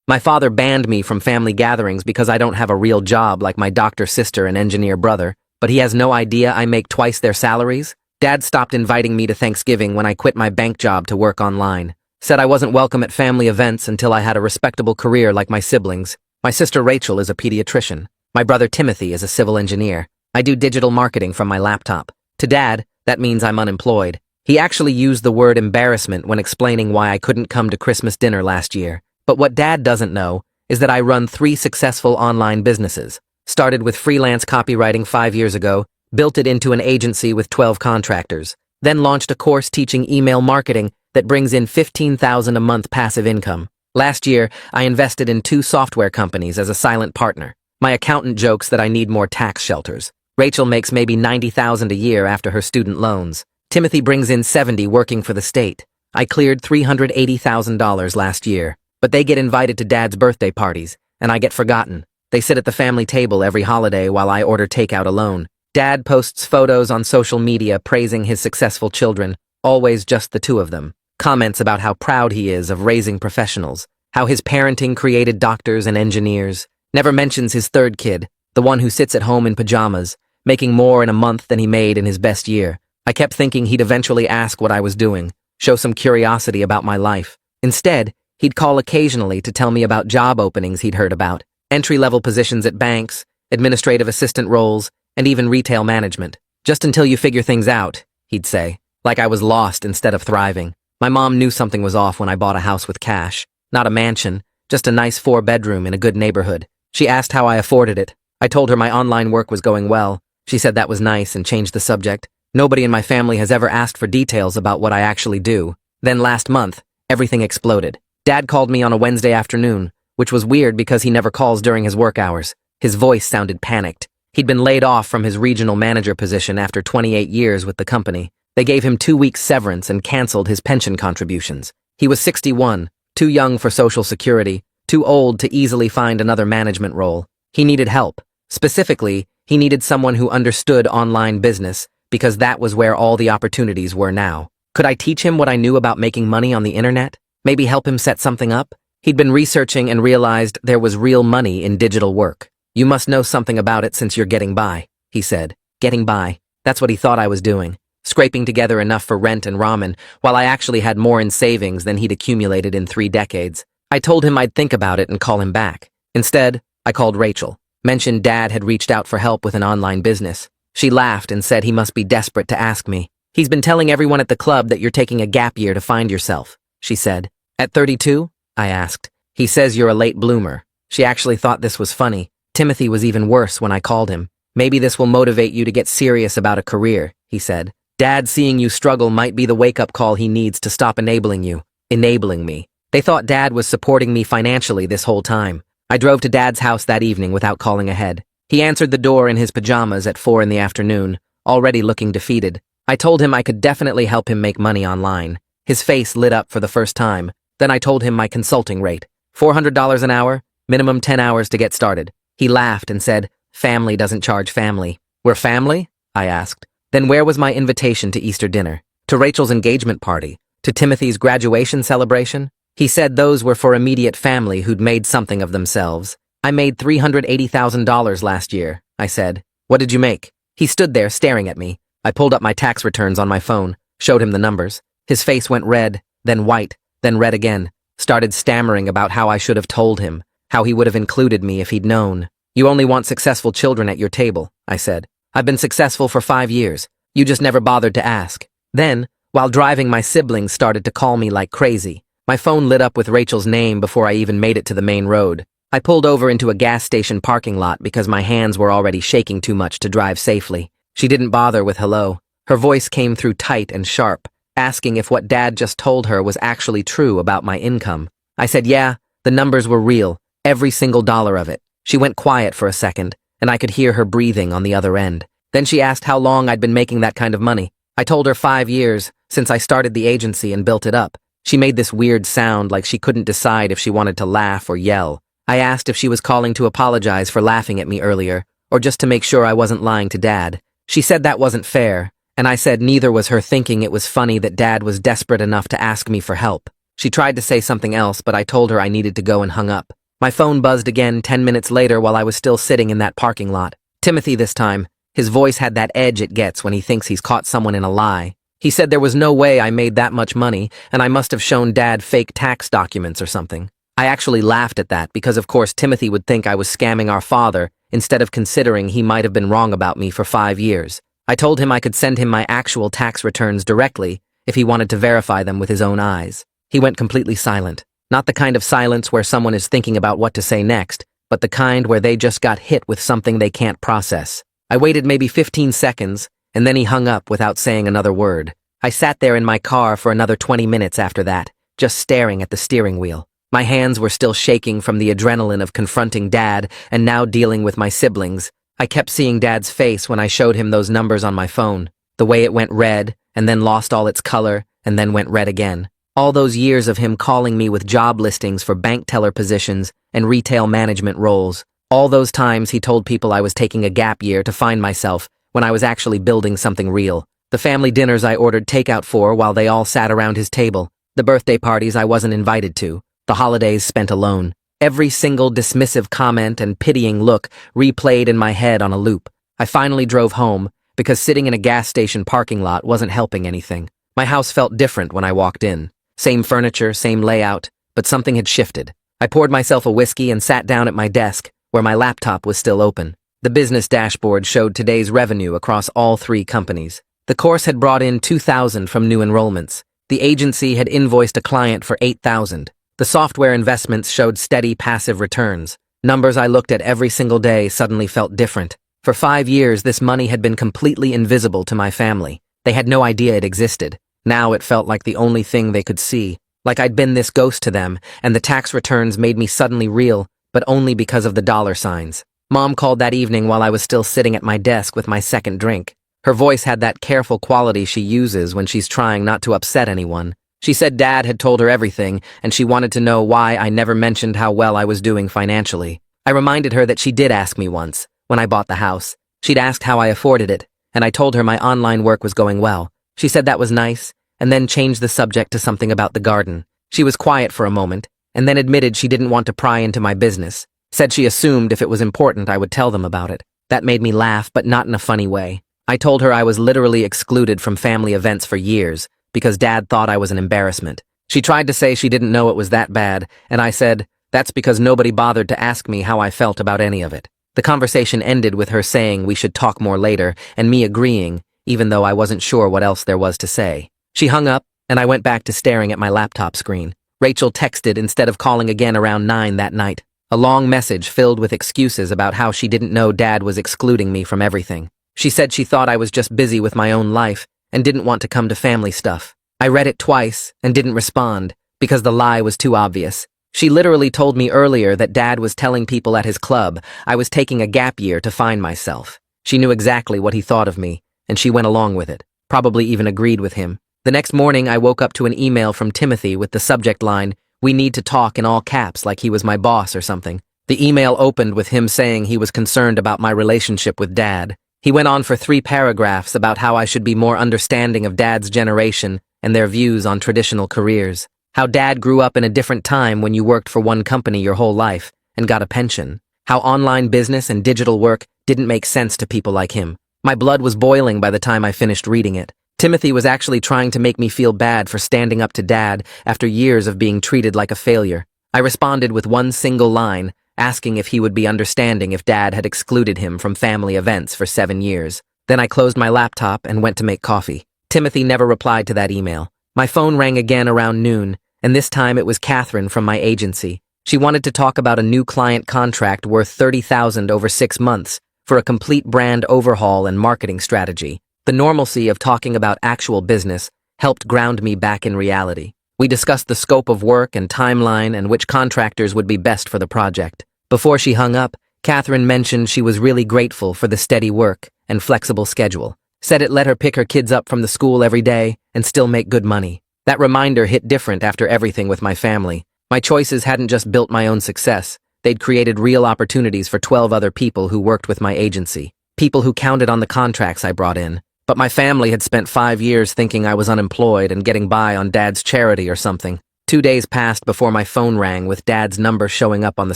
My father banned me from family gatherings because I don't have a real job like my doctor sister and engineer brother, but he has no idea I make twice their salaries. Dad stopped inviting me to Thanksgiving when I quit my bank job to work online. Said I wasn't welcome at family events until I had a respectable career like my siblings. My sister Rachel is a pediatrician. My brother Timothy is a civil engineer. I do digital marketing from my laptop. To Dad, that means I'm unemployed. He actually used the word embarrassment when explaining why I couldn't come to Christmas dinner last year. But what Dad doesn't know is that I run 3 successful online businesses. Started with freelance copywriting 5 years ago, built it into an agency with 12 contractors, then launched a course teaching email marketing that brings in $15,000 a month passive income. Last year, I invested in 2 software companies as a silent partner. My accountant jokes that I need more tax shelters. Rachel makes maybe $90,000 a year after her student loans. Timothy brings in $70 working for the state. I cleared $380,000 last year. But they get invited to Dad's birthday parties, and I get forgotten. They sit at the family table every holiday while I order takeout alone. Dad posts photos on social media praising his successful children, always just the 2 of them. Comments about how proud he is of raising professionals, how his parenting created doctors and engineers. Never mentions his 3rd kid, the one who sits at home in pajamas, making more in a month than he made in his best year. I kept thinking he'd eventually ask what I was doing, show some curiosity about my life. Instead, he'd call occasionally to tell me about job openings he'd heard about, entry-level positions at banks, administrative assistant roles, and even retail management. Just until you figure things out, he'd say, like I was lost instead of thriving. My mom knew something was off when I bought a house with cash. Not a mansion, just a nice 4-bedroom in a good neighborhood. She asked how I afforded it. I told her my online work was going well. She said that was nice and changed the subject. Nobody in my family has ever asked for details about what I actually do. Then last month, everything exploded. Dad called me on a Wednesday afternoon, which was weird because he never calls during his work hours. His voice sounded panicked. He'd been laid off from his regional manager position after 28 years with the company. They gave him 2 weeks severance and canceled his pension contributions. He was 61, too young for Social Security, too old to easily find another management role. He needed help. Specifically, he needed someone who understood online business because that was where all the opportunities were now. Could I teach him what I knew about making money on the internet? Maybe help him set something up? He'd been researching and realized there was real money in digital work. You must know something about it since you're getting by, he said. Getting by. That's what he thought I was doing. Scraping together enough for rent and ramen, while I actually had more in savings than he'd accumulated in 3 decades. I told him I'd think about it and call him back. Instead, I called Rachel, mentioned Dad had reached out for help with an online business. She laughed and said he must be desperate to ask me. He's been telling everyone at the club that you're taking a gap year to find yourself, she said. At 32? I asked. He says you're a late bloomer. She actually thought this was funny. Timothy was even worse when I called him. Maybe this will motivate you to get serious about a career, he said. Dad seeing you struggle might be the wake-up call he needs to stop enabling you. Enabling me. They thought Dad was supporting me financially this whole time. I drove to Dad's house that evening without calling ahead. He answered the door in his pajamas at 4 in the afternoon, already looking defeated. I told him I could definitely help him make money online. His face lit up for the first time. Then I told him my consulting rate. $400 an hour, minimum 10 hours to get started. He laughed and said, family doesn't charge family. We're family? I asked. Then where was my invitation to Easter dinner? To Rachel's engagement party? To Timothy's graduation celebration? He said those were for immediate family who'd made something of themselves. I made $380,000 last year, I said. What did you make? He stood there staring at me. I pulled up my tax returns on my phone, showed him the numbers. His face went red, then white, then red again. Started stammering about how I should have told him, how he would have included me if he'd known. You only want successful children at your table, I said. I've been successful for 5 years. You just never bothered to ask. Then, while driving, my siblings started to call me like crazy. My phone lit up with Rachel's name before I even made it to the main road. I pulled over into a gas station parking lot because my hands were already shaking too much to drive safely. She didn't bother with hello. Her voice came through tight and sharp, asking if what Dad just told her was actually true about my income. I said, yeah, the numbers were real, every single dollar of it. She went quiet for a second, and I could hear her breathing on the other end. Then she asked how long I'd been making that kind of money. I told her 5 years, since I started the agency and built it up. She made this weird sound like she couldn't decide if she wanted to laugh or yell. I asked if she was calling to apologize for laughing at me earlier, or just to make sure I wasn't lying to Dad. She said that wasn't fair, and I said neither was her thinking it was funny that Dad was desperate enough to ask me for help. She tried to say something else, but I told her I needed to go and hung up. My phone buzzed again 10 minutes later while I was still sitting in that parking lot. Timothy this time. His voice had that edge it gets when he thinks he's caught someone in a lie. He said there was no way I made that much money, and I must have shown Dad fake tax documents or something. I actually laughed at that because of course Timothy would think I was scamming our father instead of considering he might have been wrong about me for 5 years. I told him I could send him my actual tax returns directly if he wanted to verify them with his own eyes. He went completely silent. Not the kind of silence where someone is thinking about what to say next, but the kind where they just got hit with something they can't process. I waited maybe 15 seconds, and then he hung up without saying another word. I sat there in my car for another 20 minutes after that, just staring at the steering wheel. My hands were still shaking from the adrenaline of confronting Dad and now dealing with my siblings. I kept seeing Dad's face when I showed him those numbers on my phone. The way it went red, and then lost all its color, and then went red again. All those years of him calling me with job listings for bank teller positions and retail management roles. All those times he told people I was taking a gap year to find myself when I was actually building something real. The family dinners I ordered takeout for while they all sat around his table. The birthday parties I wasn't invited to. The holidays spent alone. Every single dismissive comment and pitying look replayed in my head on a loop. I finally drove home because sitting in a gas station parking lot wasn't helping anything. My house felt different when I walked in. Same furniture, same layout, but something had shifted. I poured myself a whiskey and sat down at my desk, where my laptop was still open. The business dashboard showed today's revenue across all 3 companies. The course had brought in $2,000 from new enrollments. The agency had invoiced a client for $8,000. The software investments showed steady passive returns. Numbers I looked at every single day suddenly felt different. For 5 years, this money had been completely invisible to my family. They had no idea it existed. Now it felt like the only thing they could see. Like I'd been this ghost to them, and the tax returns made me suddenly real, but only because of the dollar signs. Mom called that evening while I was still sitting at my desk with my second drink. Her voice had that careful quality she uses when she's trying not to upset anyone. She said Dad had told her everything, and she wanted to know why I never mentioned how well I was doing financially. I reminded her that she did ask me once, when I bought the house. She'd asked how I afforded it, and I told her my online work was going well. She said that was nice, and then changed the subject to something about the garden. She was quiet for a moment, and then admitted she didn't want to pry into my business. Said she assumed if it was important I would tell them about it. That made me laugh, but not in a funny way. I told her I was literally excluded from family events for years, because Dad thought I was an embarrassment. She tried to say she didn't know it was that bad, and I said, that's because nobody bothered to ask me how I felt about any of it. The conversation ended with her saying we should talk more later, and me agreeing, even though I wasn't sure what else there was to say. She hung up, and I went back to staring at my laptop screen. Rachel texted instead of calling again around 9 that night. A long message filled with excuses about how she didn't know Dad was excluding me from everything. She said she thought I was just busy with my own life and didn't want to come to family stuff. I read it twice and didn't respond because the lie was too obvious. She literally told me earlier that Dad was telling people at his club I was taking a gap year to find myself. She knew exactly what he thought of me, and she went along with it, probably even agreed with him. The next morning, I woke up to an email from Timothy with the subject line, "We need to talk," in all caps like he was my boss or something. The email opened with him saying he was concerned about my relationship with Dad. He went on for 3 paragraphs about how I should be more understanding of Dad's generation and their views on traditional careers. How Dad grew up in a different time when you worked for one company your whole life and got a pension. How online business and digital work didn't make sense to people like him. My blood was boiling by the time I finished reading it. Timothy was actually trying to make me feel bad for standing up to Dad after years of being treated like a failure. I responded with one single line, asking if he would be understanding if Dad had excluded him from family events for 7 years. Then I closed my laptop and went to make coffee. Timothy never replied to that email. My phone rang again around noon, and this time it was Catherine from my agency. She wanted to talk about a new client contract worth $30,000 over 6 months for a complete brand overhaul and marketing strategy. The normalcy of talking about actual business helped ground me back in reality. We discussed the scope of work and timeline and which contractors would be best for the project. Before she hung up, Catherine mentioned she was really grateful for the steady work and flexible schedule. Said it let her pick her kids up from the school every day and still make good money. That reminder hit different after everything with my family. My choices hadn't just built my own success. They'd created real opportunities for 12 other people who worked with my agency. People who counted on the contracts I brought in. But my family had spent 5 years thinking I was unemployed and getting by on Dad's charity or something. 2 days passed before my phone rang with Dad's number showing up on the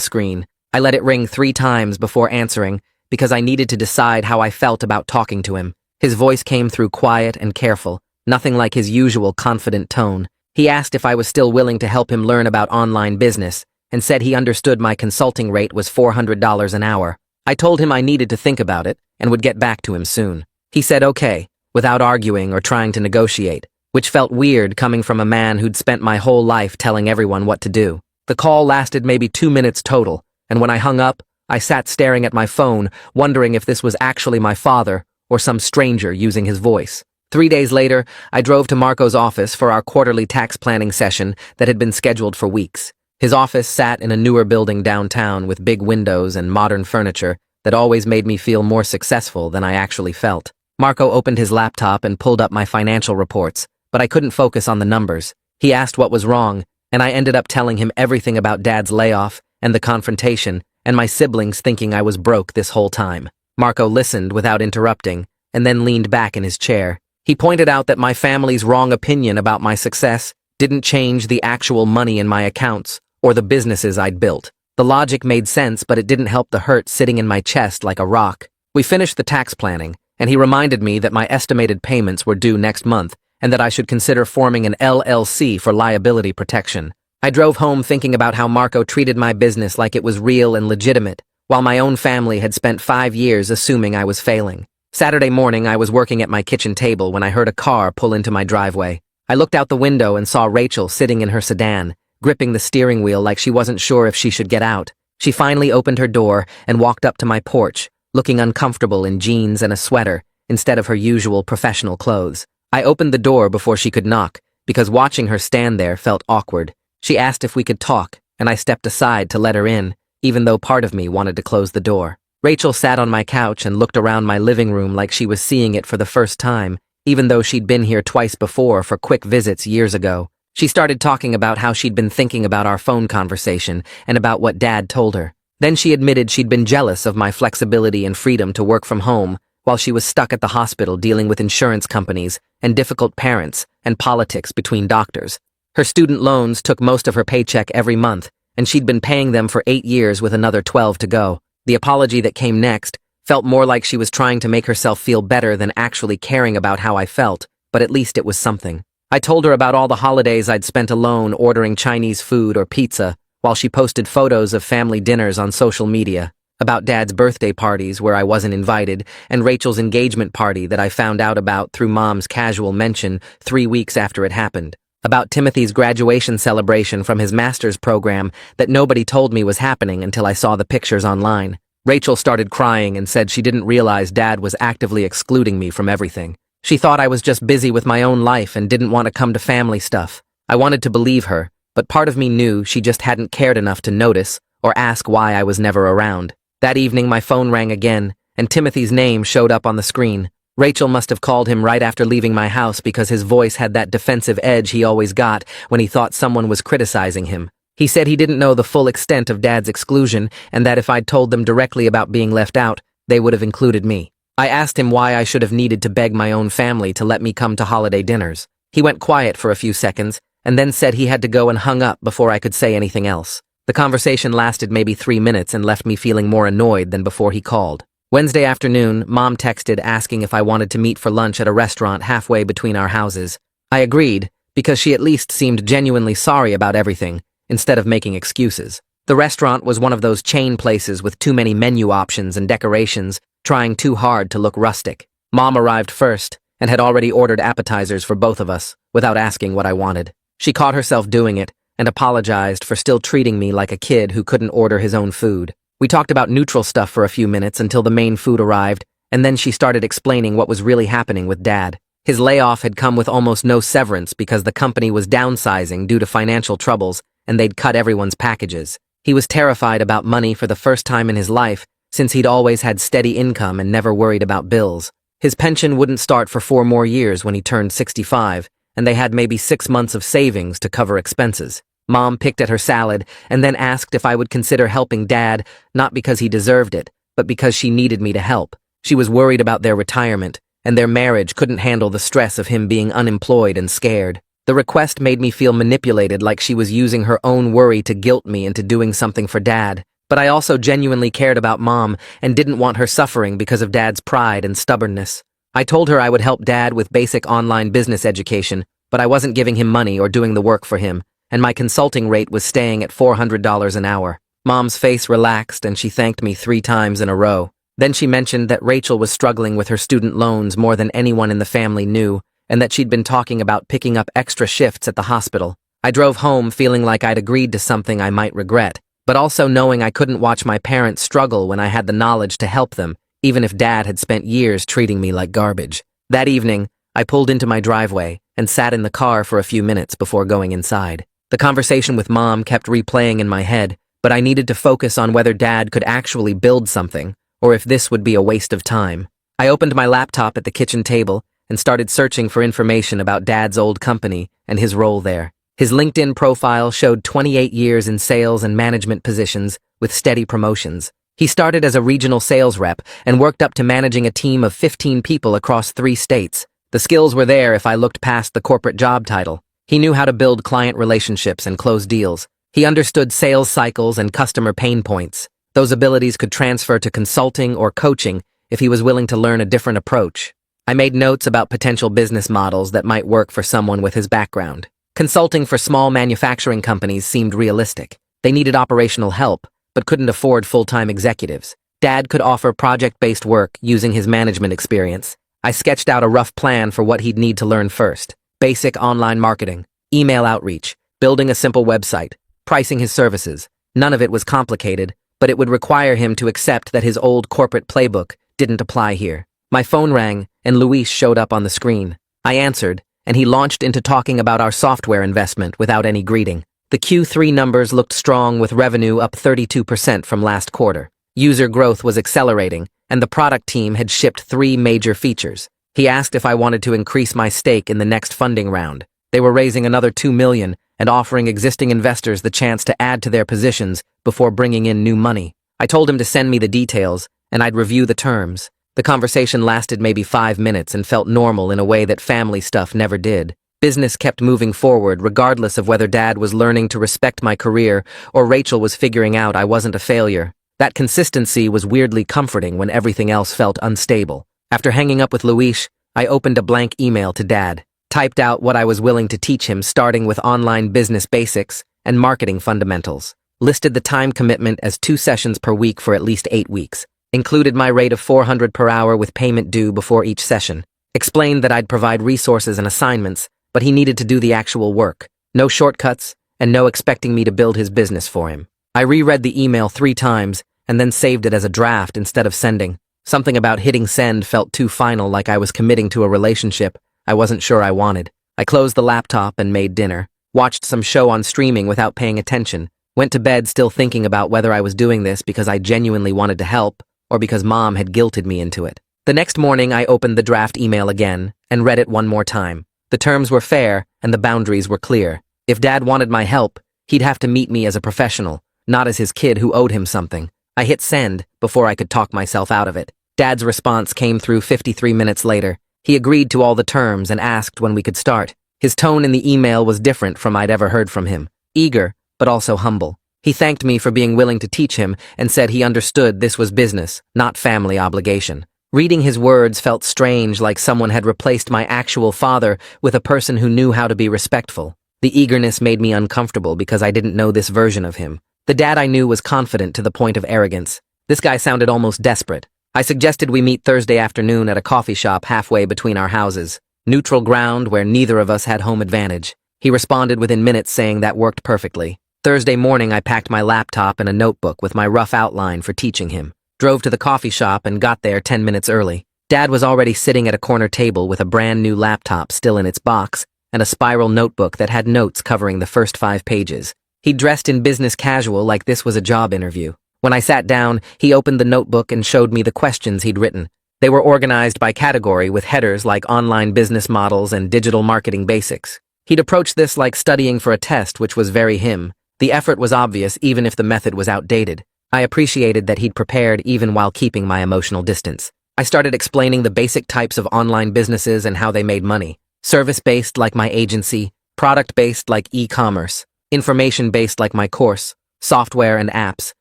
screen. I let it ring 3 times before answering because I needed to decide how I felt about talking to him. His voice came through quiet and careful, nothing like his usual confident tone. He asked if I was still willing to help him learn about online business and said he understood my consulting rate was $400 an hour. I told him I needed to think about it and would get back to him soon. He said okay, without arguing or trying to negotiate, which felt weird coming from a man who'd spent my whole life telling everyone what to do. The call lasted maybe 2 minutes total, and when I hung up, I sat staring at my phone, wondering if this was actually my father or some stranger using his voice. 3 days later, I drove to Marco's office for our quarterly tax planning session that had been scheduled for weeks. His office sat in a newer building downtown with big windows and modern furniture that always made me feel more successful than I actually felt. Marco opened his laptop and pulled up my financial reports, but I couldn't focus on the numbers. He asked what was wrong, and I ended up telling him everything about Dad's layoff and the confrontation and my siblings thinking I was broke this whole time. Marco listened without interrupting and then leaned back in his chair. He pointed out that my family's wrong opinion about my success didn't change the actual money in my accounts or the businesses I'd built. The logic made sense, but it didn't help the hurt sitting in my chest like a rock. We finished the tax planning, and he reminded me that my estimated payments were due next month and that I should consider forming an LLC for liability protection. I drove home thinking about how Marco treated my business like it was real and legitimate, while my own family had spent 5 years assuming I was failing. Saturday morning, I was working at my kitchen table when I heard a car pull into my driveway. I looked out the window and saw Rachel sitting in her sedan, gripping the steering wheel like she wasn't sure if she should get out. She finally opened her door and walked up to my porch, looking uncomfortable in jeans and a sweater instead of her usual professional clothes. I opened the door before she could knock, because watching her stand there felt awkward. She asked if we could talk, and I stepped aside to let her in, even though part of me wanted to close the door. Rachel sat on my couch and looked around my living room like she was seeing it for the first time, even though she'd been here twice before for quick visits years ago. She started talking about how she'd been thinking about our phone conversation and about what Dad told her. Then she admitted she'd been jealous of my flexibility and freedom to work from home while she was stuck at the hospital dealing with insurance companies and difficult parents and politics between doctors. Her student loans took most of her paycheck every month, and she'd been paying them for 8 years with another 12 to go. The apology that came next felt more like she was trying to make herself feel better than actually caring about how I felt, but at least it was something. I told her about all the holidays I'd spent alone ordering Chinese food or pizza while she posted photos of family dinners on social media, about Dad's birthday parties where I wasn't invited, and Rachel's engagement party that I found out about through Mom's casual mention 3 weeks after it happened, about Timothy's graduation celebration from his master's program that nobody told me was happening until I saw the pictures online. Rachel started crying and said she didn't realize Dad was actively excluding me from everything. She thought I was just busy with my own life and didn't want to come to family stuff. I wanted to believe her, but part of me knew she just hadn't cared enough to notice or ask why I was never around. That evening, my phone rang again, and Timothy's name showed up on the screen. Rachel must have called him right after leaving my house because his voice had that defensive edge he always got when he thought someone was criticizing him. He said he didn't know the full extent of Dad's exclusion and that if I'd told them directly about being left out, they would have included me. I asked him why I should have needed to beg my own family to let me come to holiday dinners. He went quiet for a few seconds and then said he had to go and hung up before I could say anything else. The conversation lasted maybe 3 minutes and left me feeling more annoyed than before he called. Wednesday afternoon, Mom texted asking if I wanted to meet for lunch at a restaurant halfway between our houses. I agreed, because she at least seemed genuinely sorry about everything, instead of making excuses. The restaurant was one of those chain places with too many menu options and decorations, trying too hard to look rustic. Mom arrived first and had already ordered appetizers for both of us, without asking what I wanted. She caught herself doing it and apologized for still treating me like a kid who couldn't order his own food. We talked about neutral stuff for a few minutes until the main food arrived, and then she started explaining what was really happening with Dad. His layoff had come with almost no severance because the company was downsizing due to financial troubles, and they'd cut everyone's packages. He was terrified about money for the first time in his life, since he'd always had steady income and never worried about bills. His pension wouldn't start for 4 more years when he turned 65, and they had maybe 6 months of savings to cover expenses. Mom picked at her salad and then asked if I would consider helping Dad, not because he deserved it, but because she needed me to help. She was worried about their retirement, and their marriage couldn't handle the stress of him being unemployed and scared. The request made me feel manipulated, like she was using her own worry to guilt me into doing something for Dad. But I also genuinely cared about Mom and didn't want her suffering because of Dad's pride and stubbornness. I told her I would help Dad with basic online business education, but I wasn't giving him money or doing the work for him, and my consulting rate was staying at $400 an hour. Mom's face relaxed and she thanked me 3 times in a row. Then she mentioned that Rachel was struggling with her student loans more than anyone in the family knew, and that she'd been talking about picking up extra shifts at the hospital. I drove home feeling like I'd agreed to something I might regret, but also knowing I couldn't watch my parents struggle when I had the knowledge to help them, even if Dad had spent years treating me like garbage. That evening, I pulled into my driveway and sat in the car for a few minutes before going inside. The conversation with Mom kept replaying in my head, but I needed to focus on whether Dad could actually build something, or if this would be a waste of time. I opened my laptop at the kitchen table and started searching for information about Dad's old company and his role there. His LinkedIn profile showed 28 years in sales and management positions with steady promotions. He started as a regional sales rep and worked up to managing a team of 15 people across 3 states. The skills were there if I looked past the corporate job title. He knew how to build client relationships and close deals. He understood sales cycles and customer pain points. Those abilities could transfer to consulting or coaching if he was willing to learn a different approach. I made notes about potential business models that might work for someone with his background. Consulting for small manufacturing companies seemed realistic. They needed operational help, but couldn't afford full-time executives. Dad could offer project-based work using his management experience. I sketched out a rough plan for what he'd need to learn first. Basic online marketing, email outreach, building a simple website, pricing his services. None of it was complicated, but it would require him to accept that his old corporate playbook didn't apply here. My phone rang, and Luis showed up on the screen. I answered, and he launched into talking about our software investment without any greeting. The Q3 numbers looked strong, with revenue up 32% from last quarter. User growth was accelerating, and the product team had shipped 3 major features. He asked if I wanted to increase my stake in the next funding round. They were raising another $2 million and offering existing investors the chance to add to their positions before bringing in new money. I told him to send me the details, and I'd review the terms. The conversation lasted maybe 5 minutes and felt normal in a way that family stuff never did. Business kept moving forward regardless of whether Dad was learning to respect my career or Rachel was figuring out I wasn't a failure. That consistency was weirdly comforting when everything else felt unstable. After hanging up with Luis, I opened a blank email to Dad, typed out what I was willing to teach him, starting with online business basics and marketing fundamentals, listed the time commitment as 2 sessions per week for at least 8 weeks, included my rate of $400 per hour with payment due before each session, explained that I'd provide resources and assignments, but he needed to do the actual work, no shortcuts, and no expecting me to build his business for him. I reread the email 3 times and then saved it as a draft instead of sending. Something about hitting send felt too final, like I was committing to a relationship I wasn't sure I wanted. I closed the laptop and made dinner, watched some show on streaming without paying attention, went to bed still thinking about whether I was doing this because I genuinely wanted to help or because Mom had guilted me into it. The next morning, I opened the draft email again and read it one more time. The terms were fair and the boundaries were clear. If Dad wanted my help, he'd have to meet me as a professional, not as his kid who owed him something. I hit send before I could talk myself out of it. Dad's response came through 53 minutes later. He agreed to all the terms and asked when we could start. His tone in the email was different from I'd ever heard from him. Eager, but also humble. He thanked me for being willing to teach him and said he understood this was business, not family obligation. Reading his words felt strange, like someone had replaced my actual father with a person who knew how to be respectful. The eagerness made me uncomfortable because I didn't know this version of him. The Dad I knew was confident to the point of arrogance. This guy sounded almost desperate. I suggested we meet Thursday afternoon at a coffee shop halfway between our houses, neutral ground where neither of us had home advantage. He responded within minutes saying that worked perfectly. Thursday morning, I packed my laptop and a notebook with my rough outline for teaching him, drove to the coffee shop and got there 10 minutes early. Dad was already sitting at a corner table with a brand new laptop still in its box and a spiral notebook that had notes covering the first 5 pages. He dressed in business casual like this was a job interview. When I sat down, he opened the notebook and showed me the questions he'd written. They were organized by category with headers like online business models and digital marketing basics. He'd approached this like studying for a test, which was very him. The effort was obvious even if the method was outdated. I appreciated that he'd prepared even while keeping my emotional distance. I started explaining the basic types of online businesses and how they made money. Service-based like my agency, Product-based like e-commerce, information-based like my course, software and apps,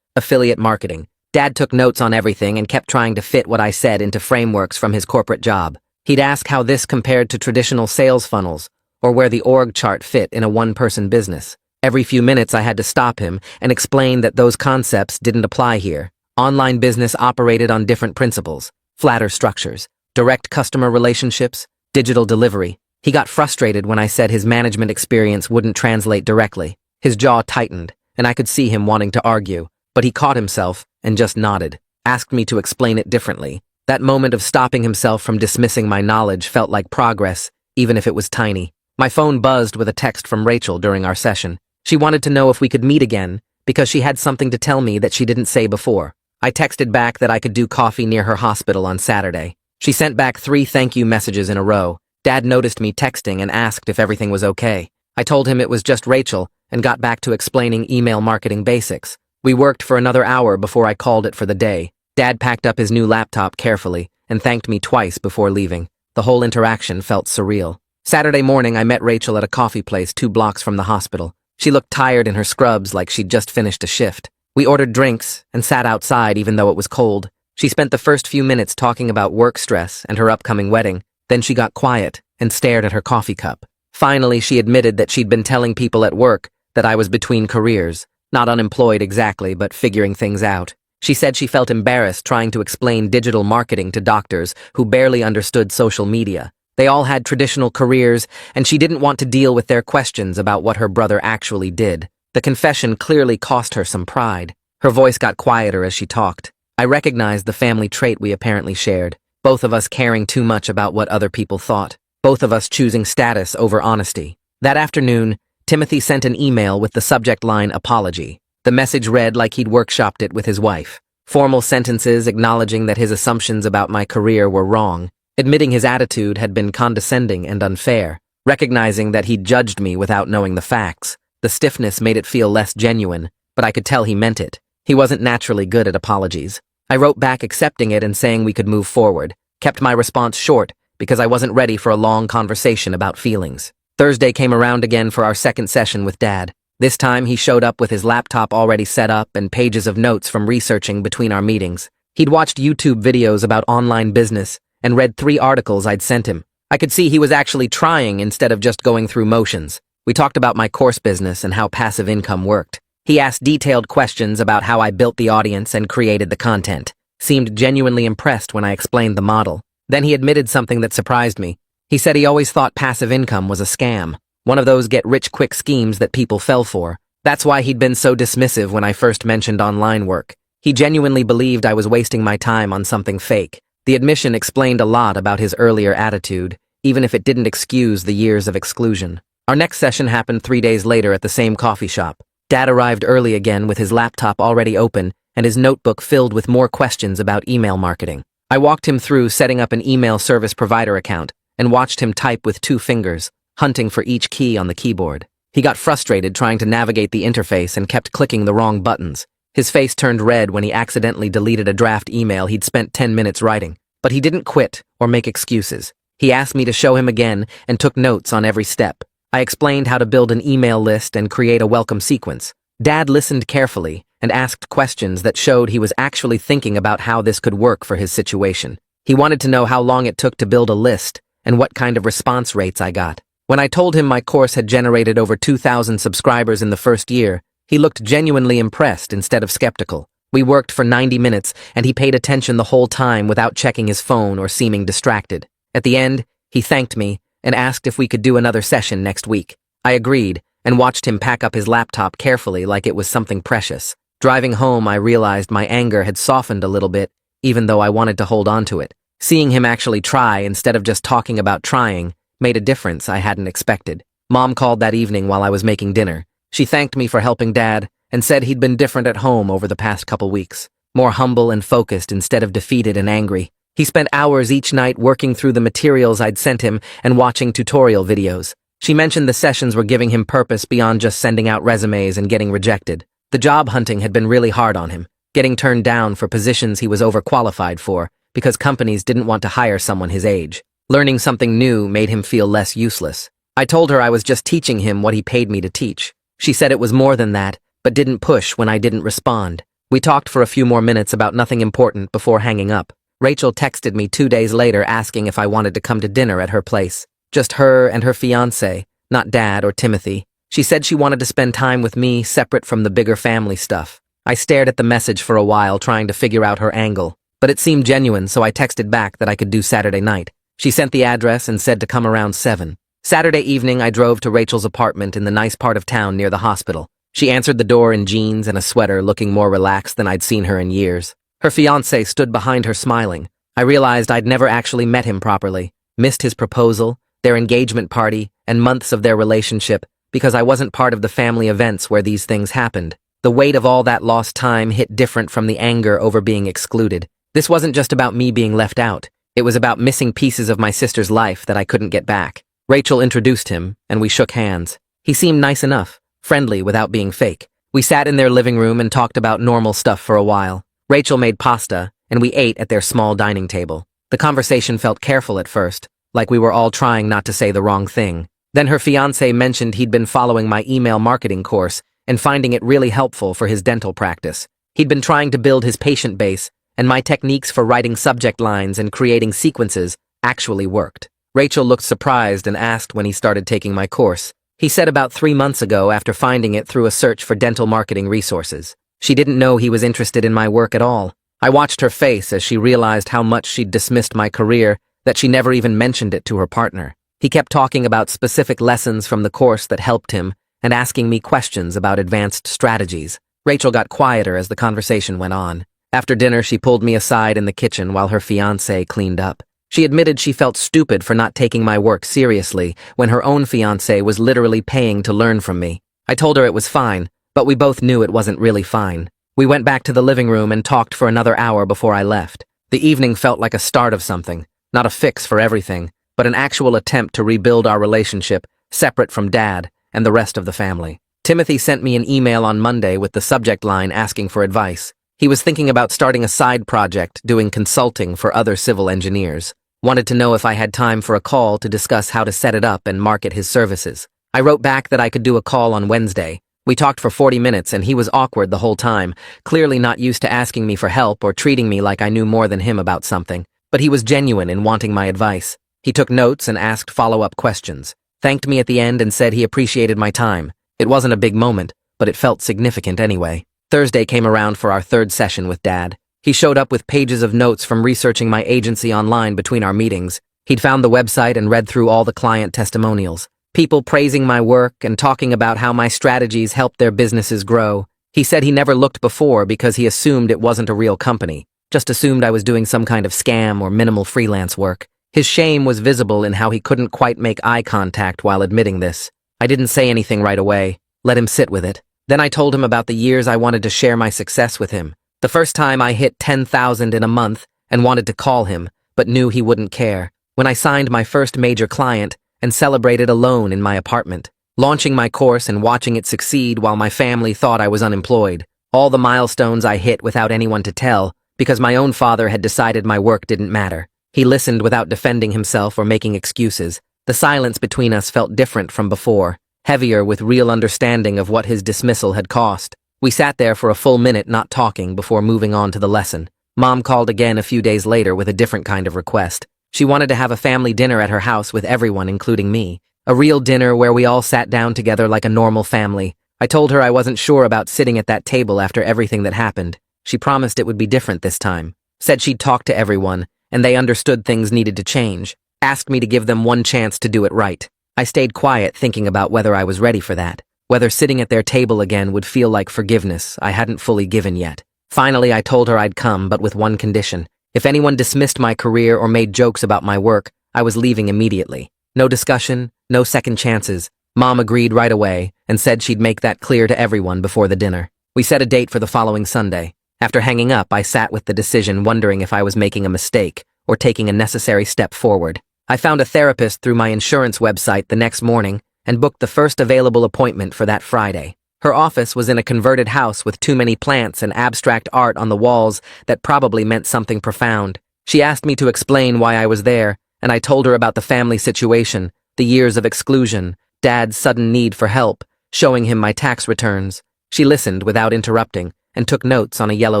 affiliate marketing. Dad took notes on everything and kept trying to fit what I said into frameworks from his corporate job. He'd ask how this compared to traditional sales funnels, or where the org chart fit in a one-person business. Every few minutes I had to stop him and explain that those concepts didn't apply here. Online business operated on different principles, flatter structures, direct customer relationships, digital delivery. He got frustrated when I said his management experience wouldn't translate directly. His jaw tightened, and I could see him wanting to argue, but he caught himself and just nodded, asked me to explain it differently. That moment of stopping himself from dismissing my knowledge felt like progress, even if it was tiny. My phone buzzed with a text from Rachel during our session. She wanted to know if we could meet again, because she had something to tell me that she didn't say before. I texted back that I could do coffee near her hospital on Saturday. She sent back 3 thank you messages in a row. Dad noticed me texting and asked if everything was okay. I told him it was just Rachel and got back to explaining email marketing basics. We worked for another hour before I called it for the day. Dad packed up his new laptop carefully and thanked me twice before leaving. The whole interaction felt surreal. Saturday morning, I met Rachel at a coffee place 2 blocks from the hospital. She looked tired in her scrubs like she'd just finished a shift. We ordered drinks and sat outside even though it was cold. She spent the first few minutes talking about work stress and her upcoming wedding. Then she got quiet and stared at her coffee cup. Finally, she admitted that she'd been telling people at work that I was between careers, not unemployed exactly, but figuring things out. She said she felt embarrassed trying to explain digital marketing to doctors who barely understood social media. They all had traditional careers, and she didn't want to deal with their questions about what her brother actually did. The confession clearly cost her some pride. Her voice got quieter as she talked. I recognized the family trait we apparently shared. Both of us caring too much about what other people thought. Both of us choosing status over honesty. That afternoon, Timothy sent an email with the subject line apology. The message read like he'd workshopped it with his wife. Formal sentences acknowledging that his assumptions about my career were wrong, admitting his attitude had been condescending and unfair, recognizing that he'd judged me without knowing the facts. The stiffness made it feel less genuine, but I could tell he meant it. He wasn't naturally good at apologies. I wrote back accepting it and saying we could move forward, kept my response short because I wasn't ready for a long conversation about feelings. Thursday came around again for our second session with Dad. This time he showed up with his laptop already set up and pages of notes from researching between our meetings. He'd watched YouTube videos about online business and read 3 articles I'd sent him. I could see he was actually trying instead of just going through motions. We talked about my course business and how passive income worked. He asked detailed questions about how I built the audience and created the content. Seemed genuinely impressed when I explained the model. Then he admitted something that surprised me. He said he always thought passive income was a scam, one of those get-rich-quick schemes that people fell for. That's why he'd been so dismissive when I first mentioned online work. He genuinely believed I was wasting my time on something fake. The admission explained a lot about his earlier attitude, even if it didn't excuse the years of exclusion. Our next session happened 3 days later at the same coffee shop. Dad arrived early again with his laptop already open and his notebook filled with more questions about email marketing. I walked him through setting up an email service provider account and watched him type with 2 fingers, hunting for each key on the keyboard. He got frustrated trying to navigate the interface and kept clicking the wrong buttons. His face turned red when he accidentally deleted a draft email he'd spent 10 minutes writing. But he didn't quit or make excuses. He asked me to show him again and took notes on every step. I explained how to build an email list and create a welcome sequence. Dad listened carefully and asked questions that showed he was actually thinking about how this could work for his situation. He wanted to know how long it took to build a list and what kind of response rates I got. When I told him my course had generated over 2,000 subscribers in the first year, he looked genuinely impressed instead of skeptical. We worked for 90 minutes and he paid attention the whole time without checking his phone or seeming distracted. At the end, he thanked me and asked if we could do another session next week. I agreed and watched him pack up his laptop carefully like it was something precious. Driving home, I realized my anger had softened a little bit, even though I wanted to hold on to it. Seeing him actually try instead of just talking about trying made a difference I hadn't expected. Mom called that evening while I was making dinner. She thanked me for helping Dad and said he'd been different at home over the past couple weeks, more humble and focused instead of defeated and angry. He spent hours each night working through the materials I'd sent him and watching tutorial videos. She mentioned the sessions were giving him purpose beyond just sending out resumes and getting rejected. The job hunting had been really hard on him, getting turned down for positions he was overqualified for because companies didn't want to hire someone his age. Learning something new made him feel less useless. I told her I was just teaching him what he paid me to teach. She said it was more than that, but didn't push when I didn't respond. We talked for a few more minutes about nothing important before hanging up. Rachel texted me 2 days later asking if I wanted to come to dinner at her place. Just her and her fiancé, not Dad or Timothy. She said she wanted to spend time with me separate from the bigger family stuff. I stared at the message for a while trying to figure out her angle, but it seemed genuine, so I texted back that I could do Saturday night. She sent the address and said to come around 7. Saturday evening, I drove to Rachel's apartment in the nice part of town near the hospital. She answered the door in jeans and a sweater, looking more relaxed than I'd seen her in years. Her fiancé stood behind her smiling. I realized I'd never actually met him properly, missed his proposal, their engagement party, and months of their relationship, because I wasn't part of the family events where these things happened. The weight of all that lost time hit different from the anger over being excluded. This wasn't just about me being left out. It was about missing pieces of my sister's life that I couldn't get back. Rachel introduced him, and we shook hands. He seemed nice enough, friendly without being fake. We sat in their living room and talked about normal stuff for a while. Rachel made pasta, and we ate at their small dining table. The conversation felt careful at first, like we were all trying not to say the wrong thing. Then her fiancé mentioned he'd been following my email marketing course and finding it really helpful for his dental practice. He'd been trying to build his patient base, and my techniques for writing subject lines and creating sequences actually worked. Rachel looked surprised and asked when he started taking my course. He said about 3 months ago after finding it through a search for dental marketing resources. She didn't know he was interested in my work at all. I watched her face as she realized how much she'd dismissed my career, that she never even mentioned it to her partner. He kept talking about specific lessons from the course that helped him and asking me questions about advanced strategies. Rachel got quieter as the conversation went on. After dinner, she pulled me aside in the kitchen while her fiancé cleaned up. She admitted she felt stupid for not taking my work seriously when her own fiancé was literally paying to learn from me. I told her it was fine, but we both knew it wasn't really fine. We went back to the living room and talked for another hour before I left. The evening felt like a start of something, not a fix for everything, but an actual attempt to rebuild our relationship, separate from Dad and the rest of the family. Timothy sent me an email on Monday with the subject line asking for advice. He was thinking about starting a side project doing consulting for other civil engineers. Wanted to know if I had time for a call to discuss how to set it up and market his services. I wrote back that I could do a call on Wednesday. We talked for 40 minutes and he was awkward the whole time, clearly not used to asking me for help or treating me like I knew more than him about something. But he was genuine in wanting my advice. He took notes and asked follow-up questions. Thanked me at the end and said he appreciated my time. It wasn't a big moment, but it felt significant anyway. Thursday came around for our third session with Dad. He showed up with pages of notes from researching my agency online between our meetings. He'd found the website and read through all the client testimonials. People praising my work and talking about how my strategies helped their businesses grow. He said he never looked before because he assumed it wasn't a real company. Just assumed I was doing some kind of scam or minimal freelance work. His shame was visible in how he couldn't quite make eye contact while admitting this. I didn't say anything right away. Let him sit with it. Then I told him about the years I wanted to share my success with him. The first time I hit 10,000 in a month and wanted to call him, but knew he wouldn't care. When I signed my first major client and celebrated alone in my apartment. Launching my course and watching it succeed while my family thought I was unemployed. All the milestones I hit without anyone to tell, because my own father had decided my work didn't matter. He listened without defending himself or making excuses. The silence between us felt different from before, heavier with real understanding of what his dismissal had cost. We sat there for a full minute not talking before moving on to the lesson. Mom called again a few days later with a different kind of request. She wanted to have a family dinner at her house with everyone, including me. A real dinner where we all sat down together like a normal family. I told her I wasn't sure about sitting at that table after everything that happened. She promised it would be different this time. Said she'd talk to everyone, and they understood things needed to change. Asked me to give them one chance to do it right. I stayed quiet thinking about whether I was ready for that. Whether sitting at their table again would feel like forgiveness I hadn't fully given yet. Finally, I told her I'd come, but with one condition. If anyone dismissed my career or made jokes about my work, I was leaving immediately. No discussion, no second chances. Mom agreed right away and said she'd make that clear to everyone before the dinner. We set a date for the following Sunday. After hanging up, I sat with the decision, wondering if I was making a mistake or taking a necessary step forward. I found a therapist through my insurance website the next morning and booked the first available appointment for that Friday. Her office was in a converted house with too many plants and abstract art on the walls that probably meant something profound. She asked me to explain why I was there, and I told her about the family situation, the years of exclusion, Dad's sudden need for help, showing him my tax returns. She listened without interrupting and took notes on a yellow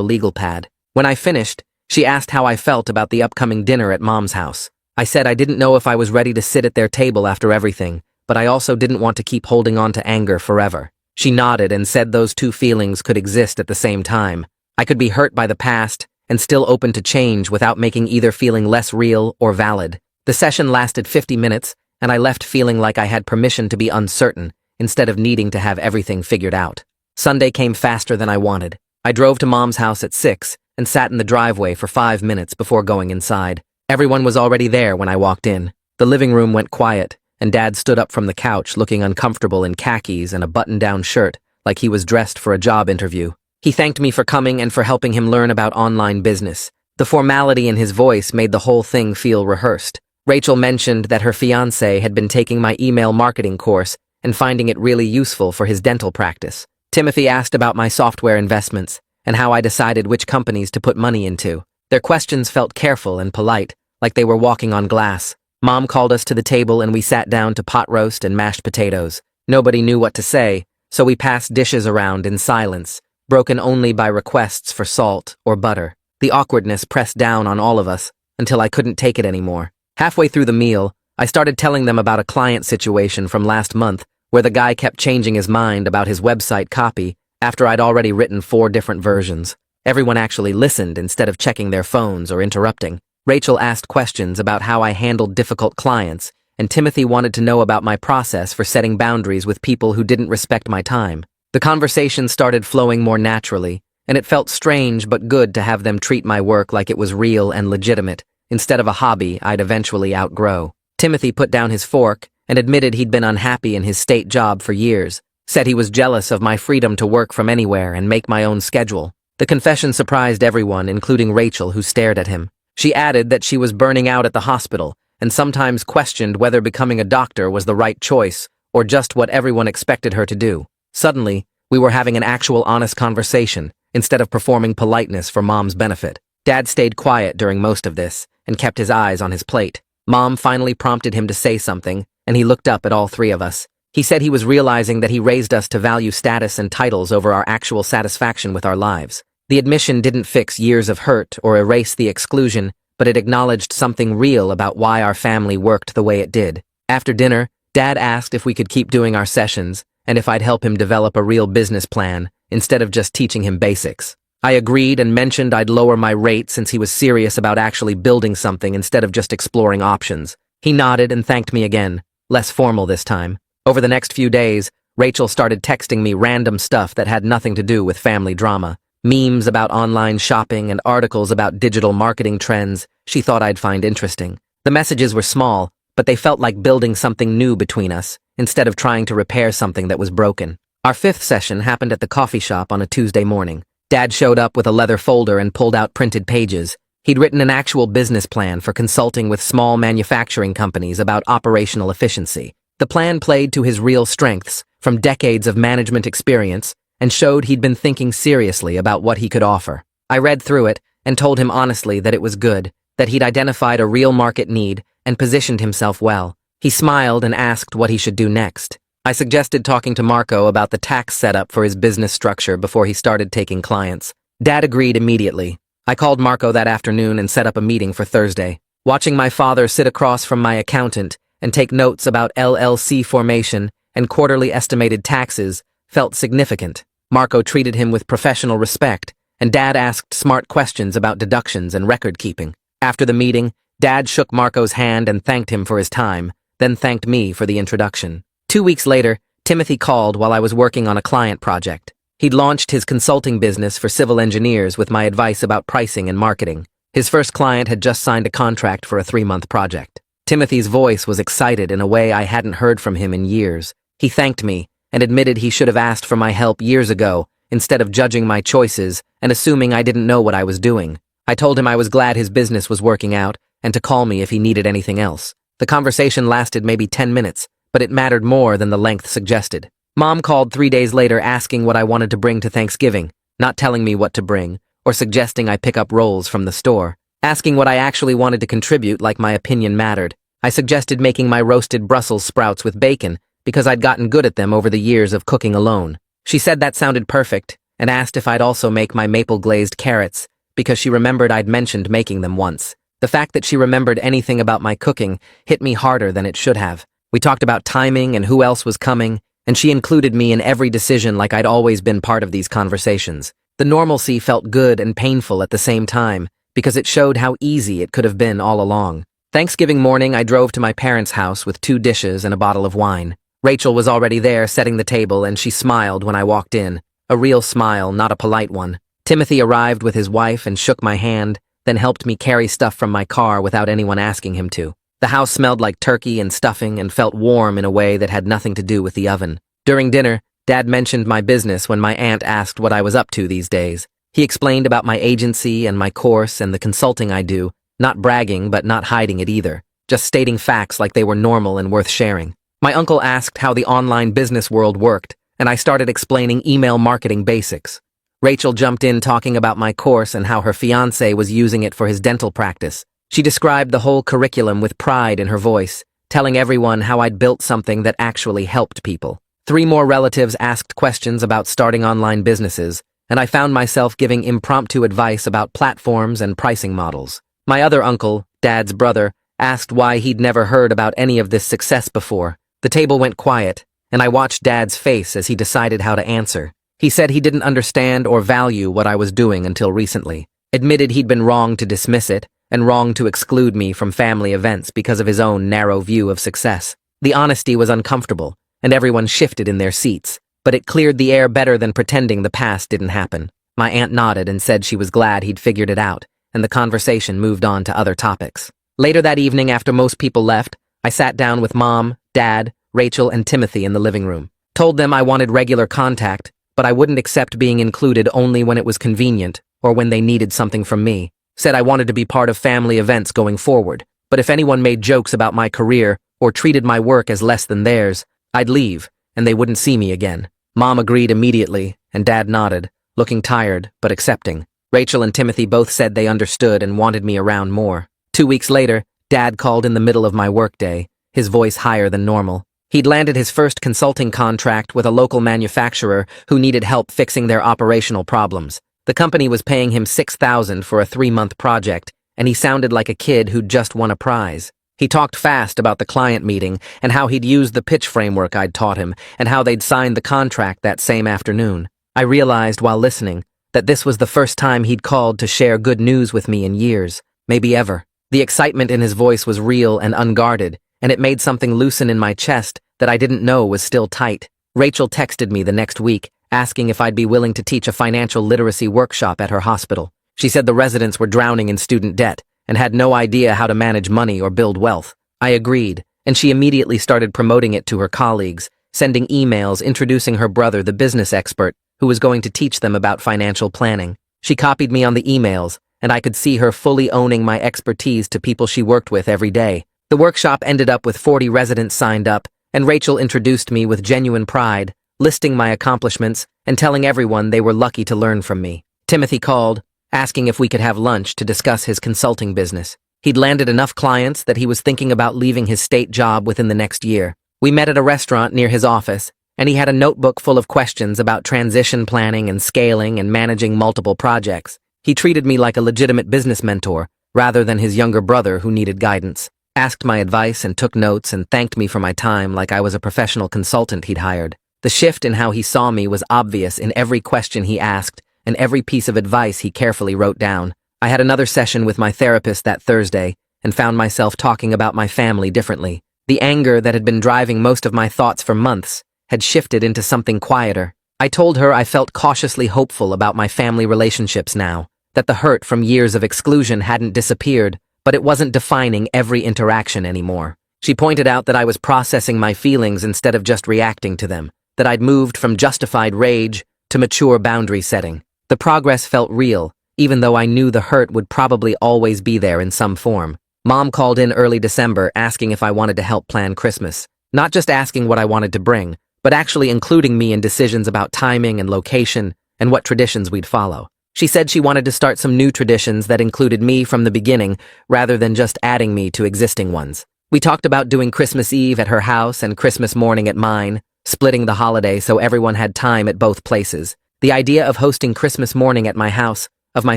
legal pad. When I finished, she asked how I felt about the upcoming dinner at Mom's house. I said I didn't know if I was ready to sit at their table after everything, but I also didn't want to keep holding on to anger forever. She nodded and said those two feelings could exist at the same time. I could be hurt by the past and still open to change without making either feeling less real or valid. The session lasted 50 minutes, and I left feeling like I had permission to be uncertain instead of needing to have everything figured out. Sunday came faster than I wanted. I drove to Mom's house at 6 and sat in the driveway for 5 minutes before going inside. Everyone was already there when I walked in. The living room went quiet, and Dad stood up from the couch looking uncomfortable in khakis and a button-down shirt, like he was dressed for a job interview. He thanked me for coming and for helping him learn about online business. The formality in his voice made the whole thing feel rehearsed. Rachel mentioned that her fiancé had been taking my email marketing course and finding it really useful for his dental practice. Timothy asked about my software investments and how I decided which companies to put money into. Their questions felt careful and polite, like they were walking on glass. Mom called us to the table and we sat down to pot roast and mashed potatoes. Nobody knew what to say, so we passed dishes around in silence, broken only by requests for salt or butter. The awkwardness pressed down on all of us until I couldn't take it anymore. Halfway through the meal, I started telling them about a client situation from last month where the guy kept changing his mind about his website copy after I'd already written 4 different versions. Everyone actually listened instead of checking their phones or interrupting. Rachel asked questions about how I handled difficult clients, and Timothy wanted to know about my process for setting boundaries with people who didn't respect my time. The conversation started flowing more naturally, and it felt strange but good to have them treat my work like it was real and legitimate, instead of a hobby I'd eventually outgrow. Timothy put down his fork and admitted he'd been unhappy in his state job for years, said he was jealous of my freedom to work from anywhere and make my own schedule. The confession surprised everyone, including Rachel, who stared at him. She added that she was burning out at the hospital and sometimes questioned whether becoming a doctor was the right choice or just what everyone expected her to do. Suddenly, we were having an actual honest conversation instead of performing politeness for Mom's benefit. Dad stayed quiet during most of this and kept his eyes on his plate. Mom finally prompted him to say something, and he looked up at all 3 of us. He said he was realizing that he raised us to value status and titles over our actual satisfaction with our lives. The admission didn't fix years of hurt or erase the exclusion, but it acknowledged something real about why our family worked the way it did. After dinner, Dad asked if we could keep doing our sessions and if I'd help him develop a real business plan instead of just teaching him basics. I agreed and mentioned I'd lower my rate since he was serious about actually building something instead of just exploring options. He nodded and thanked me again, less formal this time. Over the next few days, Rachel started texting me random stuff that had nothing to do with family drama. Memes about online shopping and articles about digital marketing trends she thought I'd find interesting. The messages were small, but they felt like building something new between us, instead of trying to repair something that was broken. Our 5th session happened at the coffee shop on a Tuesday morning. Dad showed up with a leather folder and pulled out printed pages. He'd written an actual business plan for consulting with small manufacturing companies about operational efficiency. The plan played to his real strengths, from decades of management experience, and showed he'd been thinking seriously about what he could offer. I read through it and told him honestly that it was good, that he'd identified a real market need and positioned himself well. He smiled and asked what he should do next. I suggested talking to Marco about the tax setup for his business structure before he started taking clients. Dad agreed immediately. I called Marco that afternoon and set up a meeting for Thursday. Watching my father sit across from my accountant and take notes about LLC formation and quarterly estimated taxes felt significant. Marco treated him with professional respect, and Dad asked smart questions about deductions and record keeping. After the meeting, Dad shook Marco's hand and thanked him for his time, then thanked me for the introduction. 2 weeks later, Timothy called while I was working on a client project. He'd launched his consulting business for civil engineers with my advice about pricing and marketing. His first client had just signed a contract for a 3-month project. Timothy's voice was excited in a way I hadn't heard from him in years. He thanked me and admitted he should have asked for my help years ago instead of judging my choices and assuming I didn't know what I was doing. I told him I was glad his business was working out and to call me if he needed anything else. The conversation lasted maybe 10 minutes, but it mattered more than the length suggested. Mom called 3 days later asking what I wanted to bring to Thanksgiving, not telling me what to bring, or suggesting I pick up rolls from the store, asking what I actually wanted to contribute like my opinion mattered. I suggested making my roasted Brussels sprouts with bacon because I'd gotten good at them over the years of cooking alone. She said that sounded perfect and asked if I'd also make my maple glazed carrots because she remembered I'd mentioned making them once. The fact that she remembered anything about my cooking hit me harder than it should have. We talked about timing and who else was coming, and she included me in every decision like I'd always been part of these conversations. The normalcy felt good and painful at the same time because it showed how easy it could have been all along. Thanksgiving morning, I drove to my parents' house with 2 dishes and a bottle of wine. Rachel was already there setting the table, and she smiled when I walked in. A real smile, not a polite one. Timothy arrived with his wife and shook my hand, then helped me carry stuff from my car without anyone asking him to. The house smelled like turkey and stuffing and felt warm in a way that had nothing to do with the oven. During dinner, Dad mentioned my business when my aunt asked what I was up to these days. He explained about my agency and my course and the consulting I do, not bragging but not hiding it either, just stating facts like they were normal and worth sharing. My uncle asked how the online business world worked, and I started explaining email marketing basics. Rachel jumped in talking about my course and how her fiancé was using it for his dental practice. She described the whole curriculum with pride in her voice, telling everyone how I'd built something that actually helped people. 3 more relatives asked questions about starting online businesses, and I found myself giving impromptu advice about platforms and pricing models. My other uncle, Dad's brother, asked why he'd never heard about any of this success before. The table went quiet, and I watched Dad's face as he decided how to answer. He said he didn't understand or value what I was doing until recently, admitted he'd been wrong to dismiss it, and wrong to exclude me from family events because of his own narrow view of success. The honesty was uncomfortable, and everyone shifted in their seats, but it cleared the air better than pretending the past didn't happen. My aunt nodded and said she was glad he'd figured it out, and the conversation moved on to other topics. Later that evening, after most people left, I sat down with Mom, Dad, Rachel, and Timothy in the living room. Told them I wanted regular contact, but I wouldn't accept being included only when it was convenient or when they needed something from me. Said I wanted to be part of family events going forward, but if anyone made jokes about my career or treated my work as less than theirs, I'd leave, and they wouldn't see me again. Mom agreed immediately, and Dad nodded, looking tired but accepting. Rachel and Timothy both said they understood and wanted me around more. 2 weeks later, Dad called in the middle of my workday, his voice higher than normal. He'd landed his first consulting contract with a local manufacturer who needed help fixing their operational problems. The company was paying him $6,000 for a 3-month project, and he sounded like a kid who'd just won a prize. He talked fast about the client meeting and how he'd used the pitch framework I'd taught him and how they'd signed the contract that same afternoon. I realized while listening that this was the first time he'd called to share good news with me in years, maybe ever. The excitement in his voice was real and unguarded, and it made something loosen in my chest that I didn't know was still tight. Rachel texted me the next week, asking if I'd be willing to teach a financial literacy workshop at her hospital. She said the residents were drowning in student debt and had no idea how to manage money or build wealth. I agreed, and she immediately started promoting it to her colleagues, sending emails introducing her brother, the business expert, who was going to teach them about financial planning. She copied me on the emails, and I could see her fully owning my expertise to people she worked with every day. The workshop ended up with 40 residents signed up, and Rachel introduced me with genuine pride, listing my accomplishments and telling everyone they were lucky to learn from me. Timothy called, asking if we could have lunch to discuss his consulting business. He'd landed enough clients that he was thinking about leaving his state job within the next year. We met at a restaurant near his office, and he had a notebook full of questions about transition planning and scaling and managing multiple projects. He treated me like a legitimate business mentor, rather than his younger brother who needed guidance. Asked my advice and took notes and thanked me for my time like I was a professional consultant he'd hired. The shift in how he saw me was obvious in every question he asked and every piece of advice he carefully wrote down. I had another session with my therapist that Thursday and found myself talking about my family differently. The anger that had been driving most of my thoughts for months had shifted into something quieter. I told her I felt cautiously hopeful about my family relationships now, that the hurt from years of exclusion hadn't disappeared, but it wasn't defining every interaction anymore. She pointed out that I was processing my feelings instead of just reacting to them, that I'd moved from justified rage to mature boundary setting. The progress felt real, even though I knew the hurt would probably always be there in some form. Mom called in early December asking if I wanted to help plan Christmas. Not just asking what I wanted to bring, but actually including me in decisions about timing and location and what traditions we'd follow. She said she wanted to start some new traditions that included me from the beginning rather than just adding me to existing ones. We talked about doing Christmas Eve at her house and Christmas morning at mine, splitting the holiday so everyone had time at both places. The idea of hosting Christmas morning at my house, of my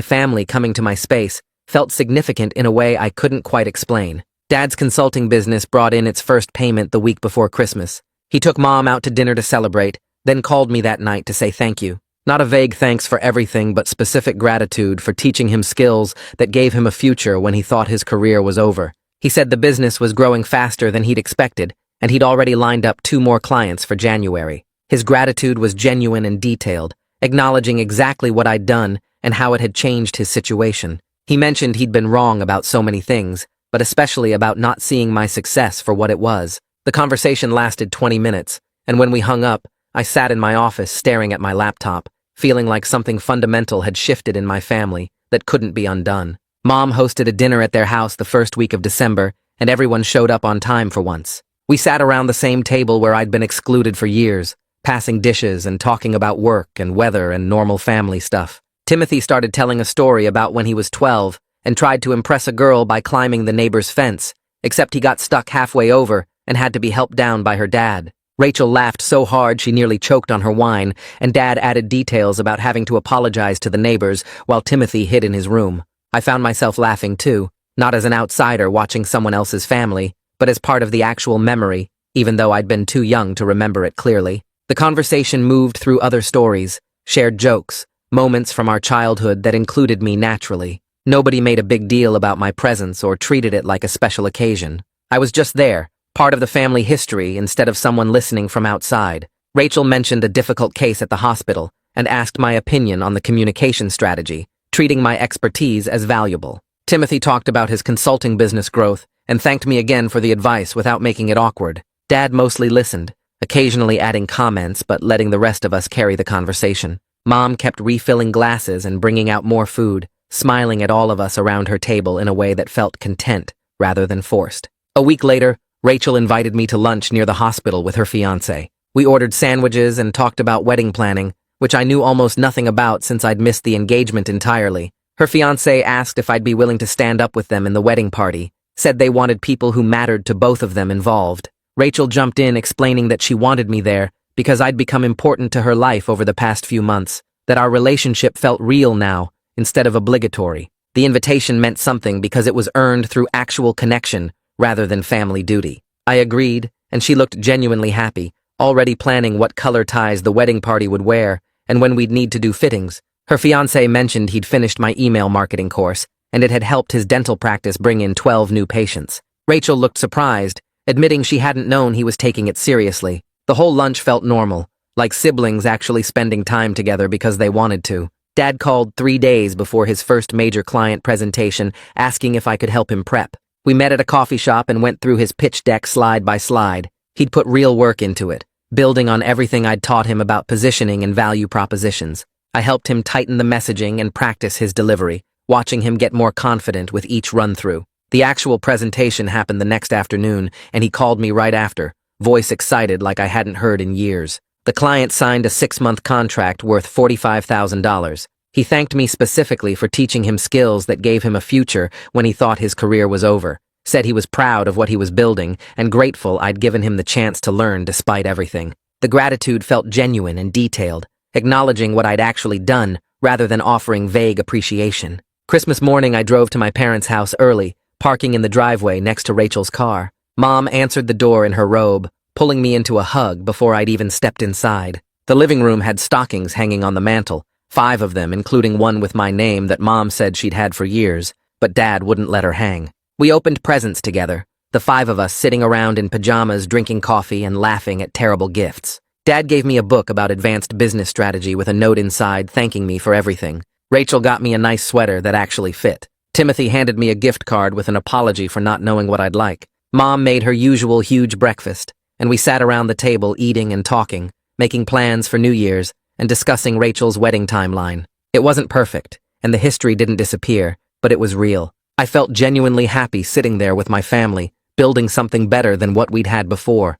family coming to my space, felt significant in a way I couldn't quite explain. Dad's consulting business brought in its first payment the week before Christmas. He took Mom out to dinner to celebrate, then called me that night to say thank you. Not a vague thanks for everything, but specific gratitude for teaching him skills that gave him a future when he thought his career was over. He said the business was growing faster than he'd expected, and he'd already lined up 2 more clients for January. His gratitude was genuine and detailed, acknowledging exactly what I'd done and how it had changed his situation. He mentioned he'd been wrong about so many things, but especially about not seeing my success for what it was. The conversation lasted 20 minutes, and when we hung up, I sat in my office staring at my laptop, feeling like something fundamental had shifted in my family that couldn't be undone. Mom hosted a dinner at their house the first week of December, and everyone showed up on time for once. We sat around the same table where I'd been excluded for years, passing dishes and talking about work and weather and normal family stuff. Timothy started telling a story about when he was 12 and tried to impress a girl by climbing the neighbor's fence, except he got stuck halfway over and had to be helped down by her dad. Rachel laughed so hard she nearly choked on her wine, and Dad added details about having to apologize to the neighbors while Timothy hid in his room. I found myself laughing too, not as an outsider watching someone else's family, but as part of the actual memory, even though I'd been too young to remember it clearly. The conversation moved through other stories, shared jokes, moments from our childhood that included me naturally. Nobody made a big deal about my presence or treated it like a special occasion. I was just there, part of the family history instead of someone listening from outside. Rachel mentioned a difficult case at the hospital and asked my opinion on the communication strategy, treating my expertise as valuable. Timothy talked about his consulting business growth and thanked me again for the advice without making it awkward. Dad mostly listened, occasionally adding comments but letting the rest of us carry the conversation. Mom kept refilling glasses and bringing out more food, smiling at all of us around her table in a way that felt content rather than forced. A week later, Rachel invited me to lunch near the hospital with her fiancé. We ordered sandwiches and talked about wedding planning, which I knew almost nothing about since I'd missed the engagement entirely. Her fiancé asked if I'd be willing to stand up with them in the wedding party, said they wanted people who mattered to both of them involved. Rachel jumped in explaining that she wanted me there because I'd become important to her life over the past few months, that our relationship felt real now, instead of obligatory. The invitation meant something because it was earned through actual connection rather than family duty. I agreed, and she looked genuinely happy, already planning what color ties the wedding party would wear and when we'd need to do fittings. Her fiancé mentioned he'd finished my email marketing course, and it had helped his dental practice bring in 12 new patients. Rachel looked surprised, admitting she hadn't known he was taking it seriously. The whole lunch felt normal, like siblings actually spending time together because they wanted to. Dad called 3 days before his first major client presentation, asking if I could help him prep. We met at a coffee shop and went through his pitch deck slide by slide. He'd put real work into it, building on everything I'd taught him about positioning and value propositions. I helped him tighten the messaging and practice his delivery, watching him get more confident with each run-through. The actual presentation happened the next afternoon, and he called me right after, voice excited like I hadn't heard in years. The client signed a 6-month contract worth $45,000. He thanked me specifically for teaching him skills that gave him a future when he thought his career was over, said he was proud of what he was building and grateful I'd given him the chance to learn despite everything. The gratitude felt genuine and detailed, acknowledging what I'd actually done rather than offering vague appreciation. Christmas morning, I drove to my parents' house early, parking in the driveway next to Rachel's car. Mom answered the door in her robe, pulling me into a hug before I'd even stepped inside. The living room had stockings hanging on the mantel, 5 of them, including one with my name that Mom said she'd had for years, but Dad wouldn't let her hang. We opened presents together, the 5 of us sitting around in pajamas drinking coffee and laughing at terrible gifts. Dad gave me a book about advanced business strategy with a note inside thanking me for everything. Rachel got me a nice sweater that actually fit. Timothy handed me a gift card with an apology for not knowing what I'd like. Mom made her usual huge breakfast, and we sat around the table eating and talking, making plans for New Year's and discussing Rachel's wedding timeline. It wasn't perfect, and the history didn't disappear, but it was real. I felt genuinely happy sitting there with my family, building something better than what we'd had before.